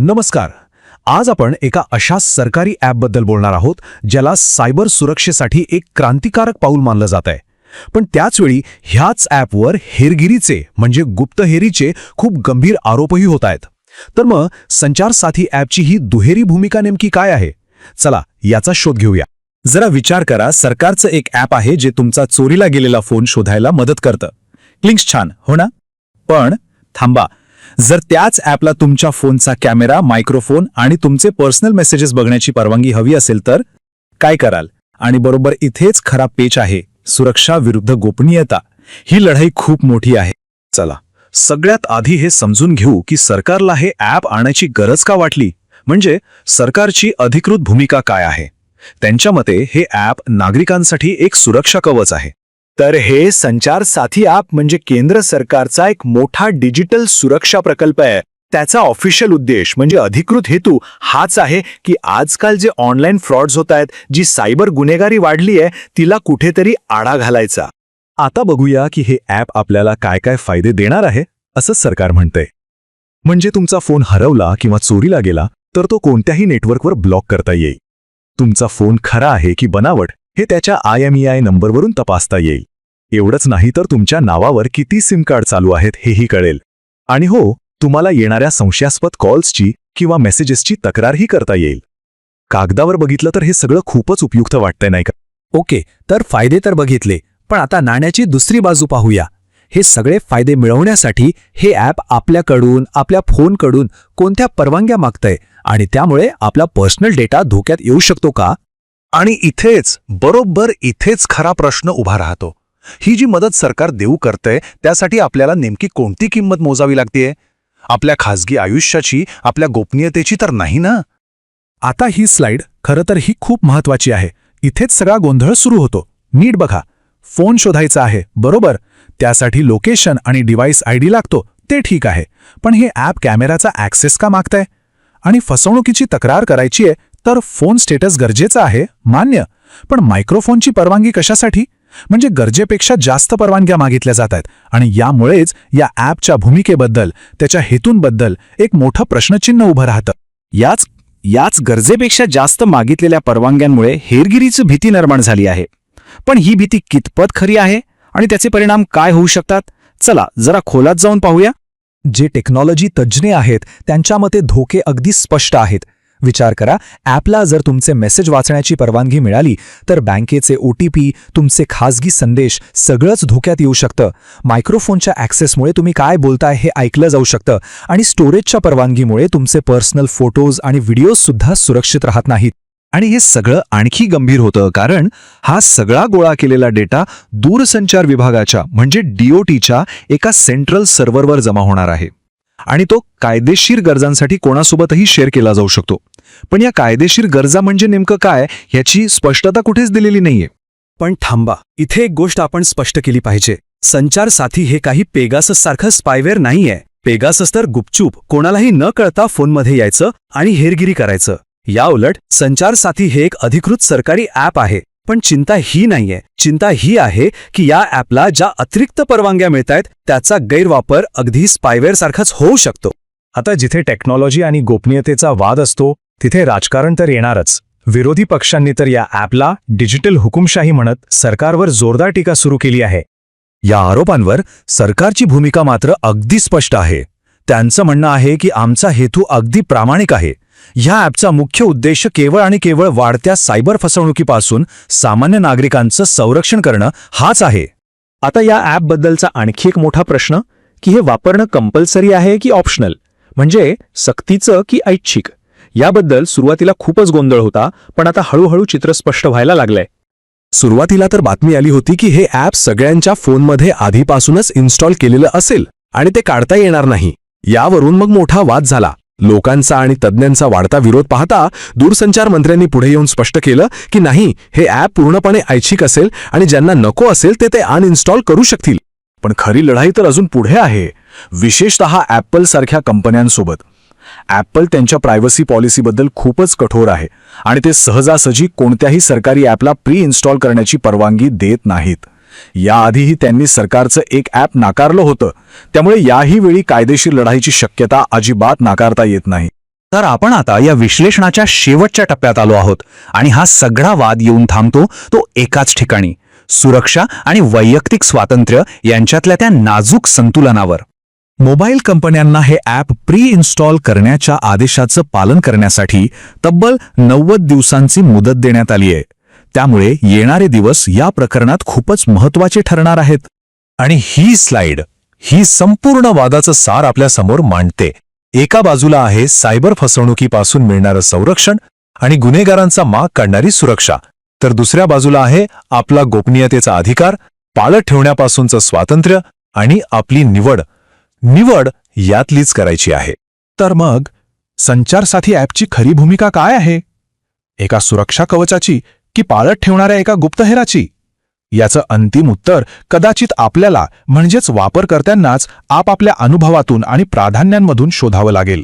नमस्कार. आज आपण एका अशा सरकारी ॲपबद्दल बोलणार आहोत ज्याला सायबर सुरक्षेसाठी एक क्रांतिकारक पाऊल मानलं जात आहे. पण त्याचवेळी ह्याच ॲपवर हेरगिरीचे म्हणजे गुप्तहेरीचे खूप गंभीर आरोपही होत आहेत. तर मग संचार साथी ॲपची ही दुहेरी भूमिका नेमकी काय आहे? चला याचा शोध घेऊया. जरा विचार करा, सरकारचं एक ॲप आहे जे तुमचा चोरीला गेलेला फोन शोधायला मदत करतं. लिंक्स छान, हो ना? पण थांबा, जर त्याच ॲपला तुमच्या फोनचा कॅमेरा, मायक्रोफोन आणि तुमचे पर्सनल मेसेजेस बघण्याची परवानगी हवी असेल तर काय कराल? आणि बरोबर इथेच खरा पेच आहे, सुरक्षा विरुद्ध गोपनीयता. ही लढाई खूप मोठी आहे. चला सगळ्यात आधी हे समजून घेऊ की सरकारला हे ॲप आणायची गरज का वाटली, म्हणजे सरकारची अधिकृत भूमिका काय आहे. त्यांच्या मते हे ॲप नागरिकांसाठी एक सुरक्षा कवच आहे. तर हे संचार साथी ॲप म्हणजे केंद्र सरकारचा एक मोठा डिजिटल सुरक्षा प्रकल्प आहे. त्याचा ऑफिशियल उद्देश म्हणजे अधिकृत हेतू हाच आहे की आजकाल जे ऑनलाईन फ्रॉड्स होत आहेत, जी सायबर गुन्हेगारी वाढली आहे, तिला कुठेतरी आळा घालायचा. आता बघूया की हे ॲप आपल्याला काय काय फायदे देणार आहे, असं सरकार म्हणतंय. म्हणजे तुमचा फोन हरवला किंवा चोरीला गेला तर तो कोणत्याही नेटवर्कवर ब्लॉक करता येईल. तुमचा फोन खरा आहे की बनावट हे त्याच्या IMEI नंबरवरून तपासता येईल. एवढंच नाही तर तुमच्या नावावर किती सिम कार्ड चालू आहेत हेही कळेल. आणि हो, तुम्हाला येणाऱ्या संशयास्पद कॉल्सची किंवा मेसेजेसची तक्रारही करता येईल. कागदावर बघितलं तर हे सगळं खूपच उपयुक्त वाटतंय, नाही का? ओके, तर फायदे तर बघितले, पण आता नाण्याची दुसरी बाजू पाहूया. हे सगळे फायदे मिळवण्यासाठी हे ॲप आपल्याकडून, आपल्या फोनकडून कोणत्या परवानग्या मागतंय आणि त्यामुळे आपला पर्सनल डेटा धोक्यात येऊ शकतो का? आणि बरोबर इथेच खरा प्रश्न उभा राहतो. ही जी मदत सरकार देऊ करतंय त्यासाठी आपल्याला नेमकी कोणती किंमत मोजावी लागतेय? आपल्या खासगी आयुष्याची, आपल्या गोपनीयतेची तर नाही ना? आता ही स्लाइड खरं तर ही खूप महत्वाची आहे. इथेच सगळा गोंधळ सुरू होतो. नीट बघा. फोन शोधायचा आहे, बरोबर. त्यासाठी लोकेशन आणि डिव्हाइस ID लागतो, ते ठीक आहे. पण हे ॲप कॅमेराचा ॲक्सेस का मागतंय? आणि फसवणुकीची तक्रार करायची आहे तर फोन स्टेटस गरजेचं आहे, मान्य. पण मायक्रोफोनची परवानगी कशासाठी? म्हणजे गरजेपेक्षा जास्त परवानग्या मागितल्या जात आहेत. आणि यामुळेच या ॲपच्या भूमिकेबद्दल, त्याच्या हेतूंबद्दल एक मोठं प्रश्नचिन्ह उभं राहतं. याच गरजेपेक्षा जास्त मागितलेल्या परवानग्यांमुळे हेरगिरीची भीती निर्माण झाली आहे. पण ही भीती कितपत खरी आहे आणि त्याचे परिणाम काय होऊ शकतात? चला जरा खोलात जाऊन पाहूया. जे टेक्नॉलॉजी तज्ज्ञ आहेत त्यांच्या मते धोके अगदी स्पष्ट आहेत. विचार करा, ॲपला जर तुमचे मेसेज वाचण्याची परवानगी मिळाली तर बँकेचे OTP, तुमचे खासगी संदेश सगळंच धोक्यात येऊ शकतं. मायक्रोफोनच्या ॲक्सेसमुळे तुम्ही काय बोलताय हे ऐकलं जाऊ शकतं आणि स्टोरेजच्या परवानगीमुळे तुमचे पर्सनल फोटोज आणि व्हिडिओजसुद्धा सुरक्षित राहत नाहीत. आणि हे सगळं आणखी गंभीर होतं कारण हा सगळा गोळा केलेला डेटा दूरसंचार विभागाच्या म्हणजे DOTच्या एका सेंट्रल सर्व्हरवर जमा होणार आहे. आणि तो कायदेशीर गरजांसाठी कोणासोबतही शेअर केला जाऊ शकतो. पण या कायदेशीर गरजा म्हणजे नेमकं काय याची स्पष्टता कुठेच दिलेली नाहीये. पण थांबा, इथे एक गोष्ट आपण स्पष्ट केली पाहिजे. संचार साथी हे काही पेगाससारखं स्पायवेअर नाहीये. पेगासस तर गुपचूप कोणालाही न कळता फोनमध्ये यायचं आणि हेरगिरी करायचं. या उलट संचार साथी हे एक अधिकृत सरकारी ॲप आहे. पण चिंता ही नाहीये. चिंता ही आहे की या ॲपला ज्या अतिरिक्त परवानग्या मिळतायत त्याचा गैरवापर अगदी स्पायवेअर सारखाच होऊ शकतो. आता जिथे टेक्नॉलॉजी आणि गोपनीयतेचा वाद असतो तिथे राजकारण तर येणारच. विरोधी पक्षांनी तर या ॲपला डिजिटल हुकुमशाही म्हणत सरकारवर जोरदार टीका सुरू केली आहे. या आरोपांवर सरकारची भूमिका मात्र अगदी स्पष्ट आहे. त्यांचं म्हणणं आहे की आमचा हेतू अगदी प्रामाणिक आहे. ह्या ॲपचा मुख्य उद्देश केवळ आणि केवळ वाढत्या सायबर फसवणुकीपासून सामान्य नागरिकांचं संरक्षण करणं हाच आहे. आता या ॲपबद्दलचा आणखी एक मोठा प्रश्न की हे वापरणं कंपल्सरी आहे की ऑप्शनल, म्हणजे सक्तीचं की ऐच्छिक. याबद्दल सुरुवातीला खूपच गोंधळ होता, पण आता हळूहळू चित्र स्पष्ट व्हायला लागलंय. सुरुवातीला तर बातमी आली होती की हे ॲप सगळ्यांच्या फोनमध्ये आधीपासूनच इन्स्टॉल केलेलं असेल आणि ते काढता येणार नाही. यावरून मग मोठा वाद झाला. लोकांचा आणि तज्ज्ञांचा वाढता विरोध पाहता दूरसंचार मंत्र्यांनी पुढे येऊन स्पष्ट केलं की नाही, हे ॲप पूर्णपणे ऐच्छिक असेल आणि ज्यांना नको असेल ते अनइन्स्टॉल करू शकतील. पण खरी लढाई तर अजून पुढे आहे, विशेषतः ॲपल सारख्या कंपन्यांसोबत. ॲपल त्यांच्या प्रायव्हसी पॉलिसीबद्दल खूपच कठोर आहे आणि ते सहजासहजी कोणत्याही सरकारी ॲपला प्री इन्स्टॉल करण्याची परवानगी देत नाहीत. याआधीही त्यांनी सरकारचं एक ॲप नाकारलं होतं. त्यामुळे याही वेळी कायदेशीर लढाईची शक्यता अजिबात नाकारता येत नाही. तर आपण आता या विश्लेषणाच्या शेवटच्या टप्प्यात आलो आहोत आणि हा सगळा वाद येऊन थांबतो तो एकाच ठिकाणी, सुरक्षा आणि वैयक्तिक स्वातंत्र्य यांच्यातल्या त्या नाजूक संतुलनावर. मोबाईल कंपन्यांना हे ॲप प्री इन्स्टॉल करण्याच्या आदेशाचं पालन करण्यासाठी तब्बल 90 दिवसांची मुदत देण्यात आली आहे. त्यामुळे येणारे दिवस या प्रकरणात खूपच महत्त्वाचे ठरणार आहेत. आणि ही स्लाइड ही संपूर्ण वादाचं सार आपल्या समोर मांडते. एका बाजूला आहे सायबर फसवणुकीपासून मिळणारं संरक्षण आणि गुन्हेगारांचा माग काढणारी सुरक्षा, तर दुसऱ्या बाजूला आहे आपला गोपनीयतेचा अधिकार, पाळत ठेवण्यापासूनचं स्वातंत्र्य आणि आपली निवड यातलीच करायची आहे. तर मग संचार साथी ॲपची खरी भूमिका काय आहे? एका सुरक्षा कवचाची की पाळत ठेवणाऱ्या एका गुप्तहेराची? याचं अंतिम उत्तर कदाचित आपल्याला म्हणजेच वापरकर्त्यांनाच आपापल्या अनुभवातून आणि प्राधान्यांमधून शोधावं लागेल.